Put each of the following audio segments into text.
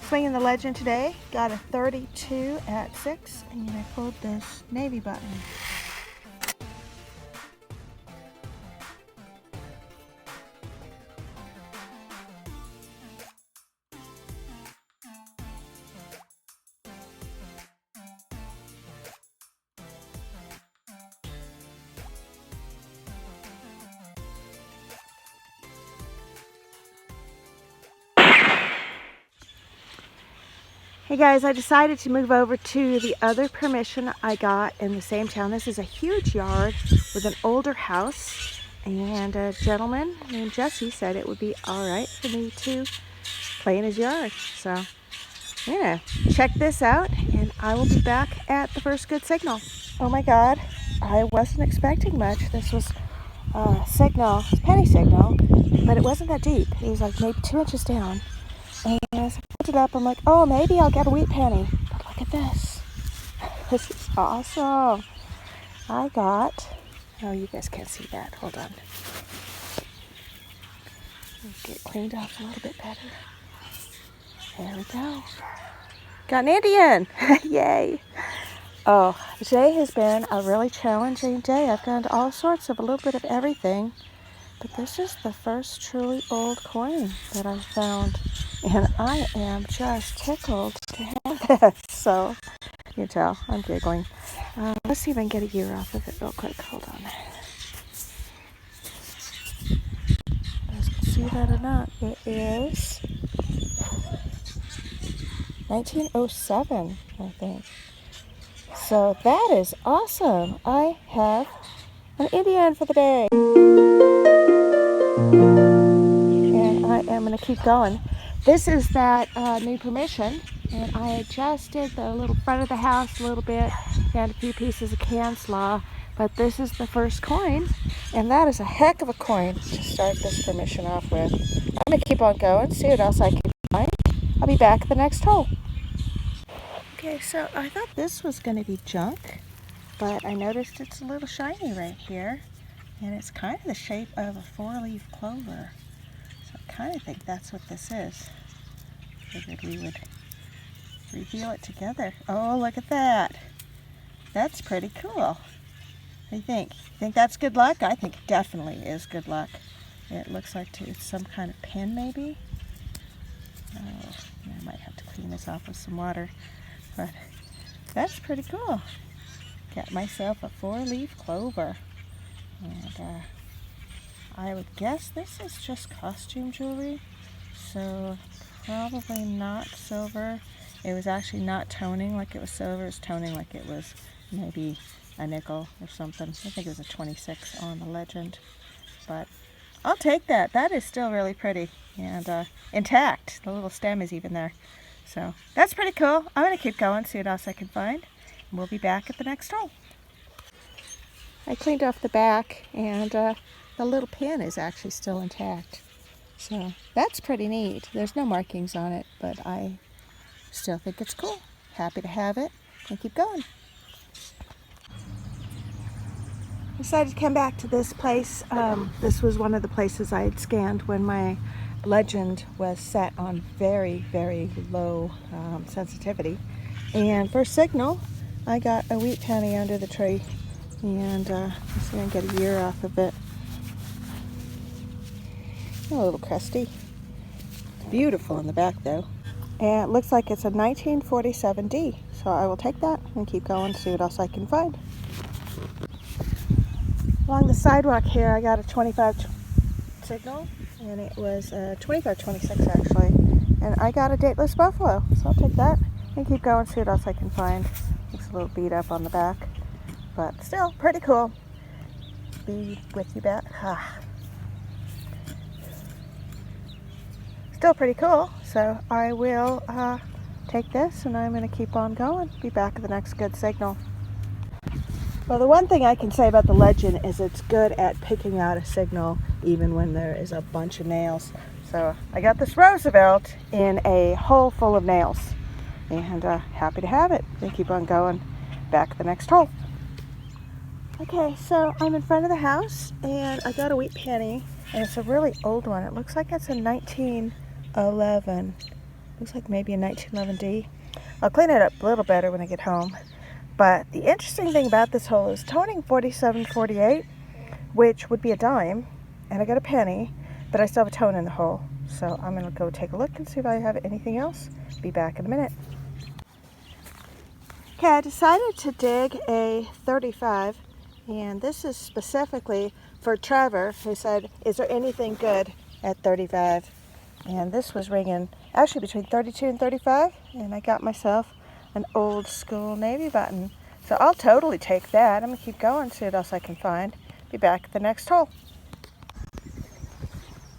swinging the Legend today. Got a 32 at 6, and I pulled this navy button. Hey guys, I decided to move over to the other permission I got in the same town. This is a huge yard with an older house, and a gentleman named Jesse said it would be alright for me to play in his yard. So I'm gonna check this out and I will be back at the first good signal. Oh my god, I wasn't expecting much. This was a signal, penny signal, but it wasn't that deep. It was like maybe 2 inches down. And as I pulled it up, I'm like, oh, maybe I'll get a wheat penny. But look at this. This is awesome. I got, oh, you guys can't see that. Hold on. Get it cleaned off a little bit better. There we go. Got an Indian. Yay. Oh, today has been a really challenging day. I've gotten all sorts of a little bit of everything. But this is the first truly old coin that I found. And I am just tickled to have this. So, you can tell, I'm giggling. Let's see if I can get a year off of it real quick. Hold on. You guys can see that or not. It is 1907, I think. So that is awesome. I have an Indian for the day. And I am going to keep going. This is that new permission, and I adjusted the little front of the house a little bit and a few pieces of can slaw, but this is the first coin, and that is a heck of a coin to start this permission off with. I'm going to keep on going, see what else I can find. I'll be back at the next hole. Okay, so I thought this was going to be junk, but I noticed it's a little shiny right here, and it's kind of the shape of a 4-leaf clover. So I kind of think that's what this is. Figured we would reveal it together. Oh, look at that. That's pretty cool. What do you think? You think that's good luck? I think it definitely is good luck. It looks like it's some kind of pin maybe. Oh, I might have to clean this off with some water. But that's pretty cool. Got myself a 4-leaf clover. And I would guess this is just costume jewelry, so probably not silver. It was actually not toning like it was silver, it was toning like it was maybe a nickel or something. I think it was a 26 on the Legend, but I'll take that. That is still really pretty and intact. The little stem is even there. So that's pretty cool. I'm going to keep going, see what else I can find, and we'll be back at the next hole. I cleaned off the back, and the little pin is actually still intact. So that's pretty neat. There's no markings on it, but I still think it's cool. Happy to have it, and keep going. I decided to come back to this place. This was one of the places I had scanned when my Legend was set on very, very low sensitivity. And for signal, I got a wheat penny under the tree. And let's see if I can get a year off of it. A little crusty. It's beautiful in the back though. And it looks like it's a 1947D. So I will take that and keep going to see what else I can find. Along the sidewalk here I got a 25 signal. And it was a 2526 actually. And I got a dateless buffalo. So I'll take that and keep going, see what else I can find. Looks a little beat up on the back. But still pretty cool. Be with you back. Still pretty cool. So I will take this and I'm going to keep on going. Be back at the next good signal. Well, the one thing I can say about the Legend is it's good at picking out a signal even when there is a bunch of nails. So I got this Roosevelt in a hole full of nails. And happy to have it. They keep on going. Back at the next hole. Okay, so I'm in front of the house and I got a wheat penny and it's a really old one. It looks like it's a 1911 Looks like maybe a 1911D. I'll clean it up a little better when I get home. But the interesting thing about this hole is toning 4748, which would be a dime, and I got a penny, but I still have a tone in the hole. So I'm going to go take a look and see if I have anything else. Be back in a minute. Okay, I decided to dig a 35, and this is specifically for Trevor, who said, is there anything good at 35? And this was ringing actually between 32 and 35, and I got myself an old school navy button. So I'll totally take that. I'm going to keep going, see what else I can find. Be back at the next hole.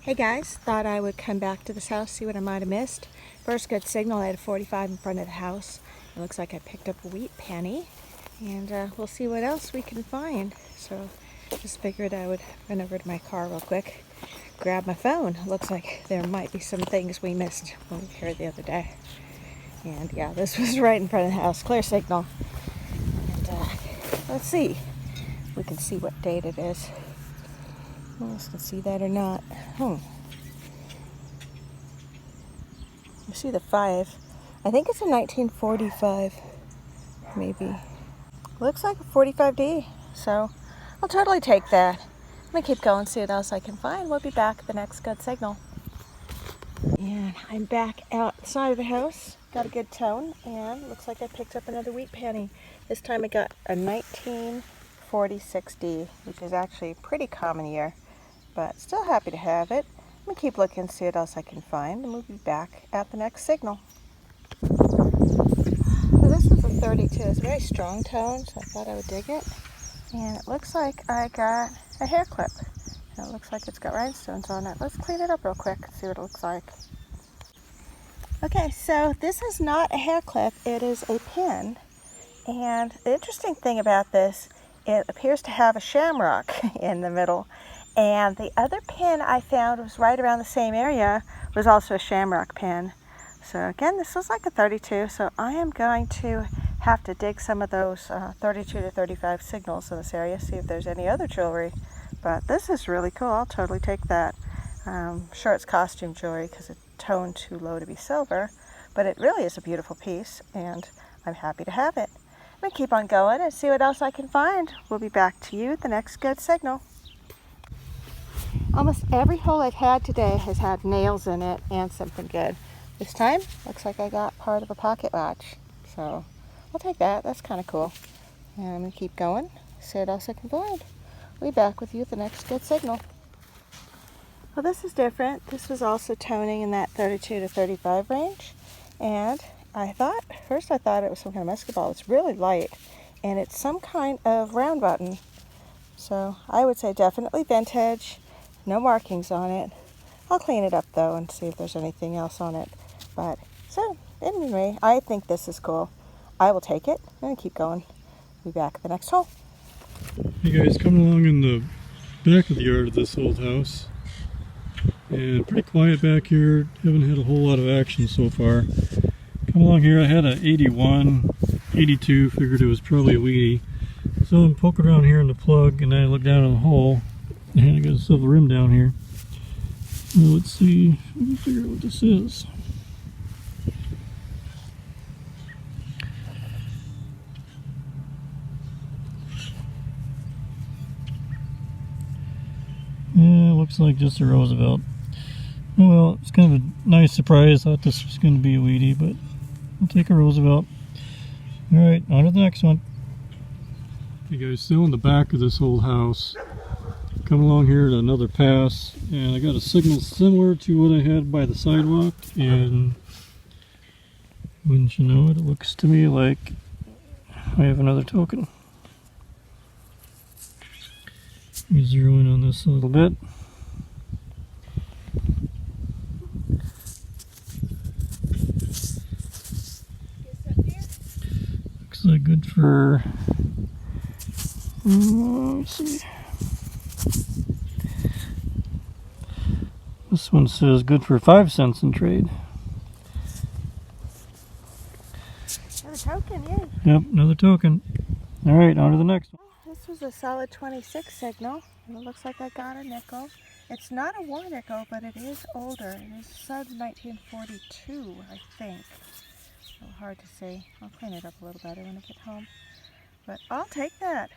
Hey guys, thought I would come back to this house, see what I might have missed. First good signal, I had a 45 in front of the house. It looks like I picked up a wheat penny, and we'll see what else we can find. So just figured I would run over to my car real quick, grab my phone. Looks like there might be some things we missed when we were here the other day. And yeah, this was right in front of the house, clear signal. And let's see if we can see what date it is. Who else can see that or not? You see the 5. I think it's a 1945, maybe. Looks like a 45D, so I'll totally take that. I'm gonna keep going, see what else I can find. We'll be back at the next good signal. And I'm back outside of the house. Got a good tone, and looks like I picked up another wheat penny. This time I got a 1946D, which is actually a pretty common year, but still happy to have it. I'm gonna keep looking, see what else I can find, and we'll be back at the next signal. Well, this is a 32. It's a very strong tone, so I thought I would dig it. And it looks like I got a hair clip. And it looks like it's got rhinestones on it. Let's clean it up real quick and see what it looks like. Okay, so this is not a hair clip, it is a pin. And the interesting thing about this, it appears to have a shamrock in the middle. And the other pin I found was right around the same area, was also a shamrock pin. So again, this was like a 32, so I am going to have to dig some of those 32 to 35 signals in this area, see if there's any other jewelry. But this is really cool. I'll totally take that. Sure, it's costume jewelry because it's toned too low to be silver, but it really is a beautiful piece, and I'm happy to have it. I'm going to keep on going and see what else I can find. We'll be back to you at the next good signal. Almost every hole I've had today has had nails in it and something good. This time, looks like I got part of a pocket watch. So I'll take that. That's kind of cool. And I'm going to keep going, see what else I can find. We'll be back with you at the next good signal. Well, this is different. This was also toning in that 32 to 35 range. And first I thought it was some kind of musket ball. It's really light. And it's some kind of round button. So I would say definitely vintage. No markings on it. I'll clean it up though and see if there's anything else on it. But so anyway, I think this is cool. I will take it and keep going. Be back at the next hole. Hey guys, coming along in the back of the yard of this old house. And pretty quiet back here. Haven't had a whole lot of action so far. Come along here, I had a 81, 82, figured it was probably a weedy. So I'm poking around here in the plug, and then I look down in the hole, and I got a silver rim down here. Well, let's see, we can figure out what this is. Yeah, looks like just a Roosevelt. Oh well, it's kind of a nice surprise. Thought this was going to be a weedy, but I'll take a Roosevelt. Alright, on to the next one. Hey guys, still in the back of this old house. Coming along here to another pass, and I got a signal similar to what I had by the sidewalk, and wouldn't you know it, it looks to me like I have another token. Let me zero in on this a little bit. Looks like good for, let's see. This one says good for 5 cents in trade. Another token, yay. Yep, another token. Alright, on to the next one. This was a solid 26 signal, and it looks like I got a nickel. It's not a war nickel, but it is older. It is sub 1942, I think. A little hard to see. I'll clean it up a little better when I get home. But I'll take that.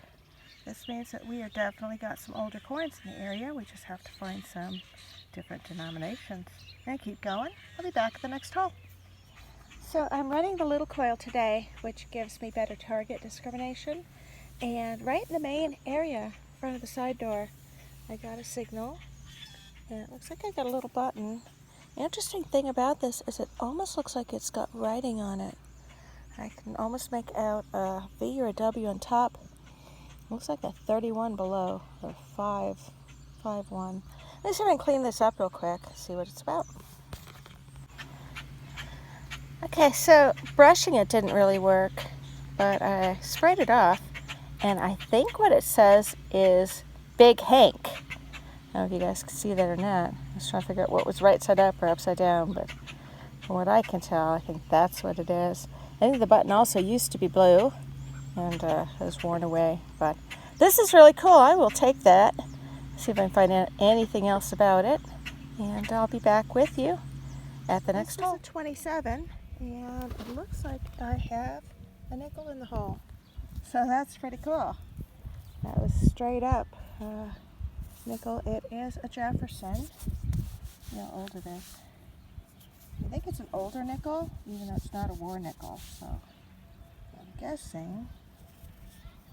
This means that we are definitely got some older coins in the area. We just have to find some different denominations. And keep going. I'll be back at the next hole. So I'm running the little coil today, which gives me better target discrimination. And right in the main area, in front of the side door, I got a signal. And it looks like I got a little button. The interesting thing about this is it almost looks like it's got writing on it. I can almost make out a V or a W on top. Looks like a 31 below, or 551. Let's see if I can clean this up real quick, see what it's about. Okay, so brushing it didn't really work, but I sprayed it off, and I think what it says is Big Hank. I don't know if you guys can see that or not. I was trying to figure out what was right side up or upside down, but from what I can tell, I think that's what it is. I think the button also used to be blue and has worn away, but this is really cool. I will take that, see if I can find out anything else about it, and I'll be back with you at the next hole. This is a 27, and it looks like I have a nickel in the hole, so that's pretty cool. That was straight up nickel. It is a Jefferson. You know how old it is. I think it's an older nickel, even though it's not a war nickel, so I'm guessing.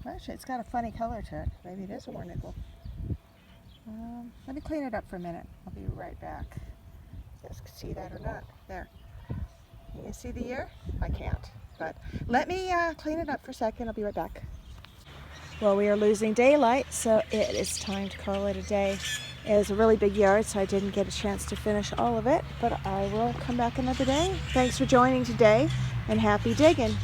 Actually, it's got a funny color to it. Maybe it is a war nickel. Let me clean it up for a minute. I'll be right back. You guys can see that or not. There. You can see the year? I can't. But let me clean it up for a second. I'll be right back. Well, we are losing daylight, so it is time to call it a day. It was a really big yard, so I didn't get a chance to finish all of it, but I will come back another day. Thanks for joining today, and happy digging.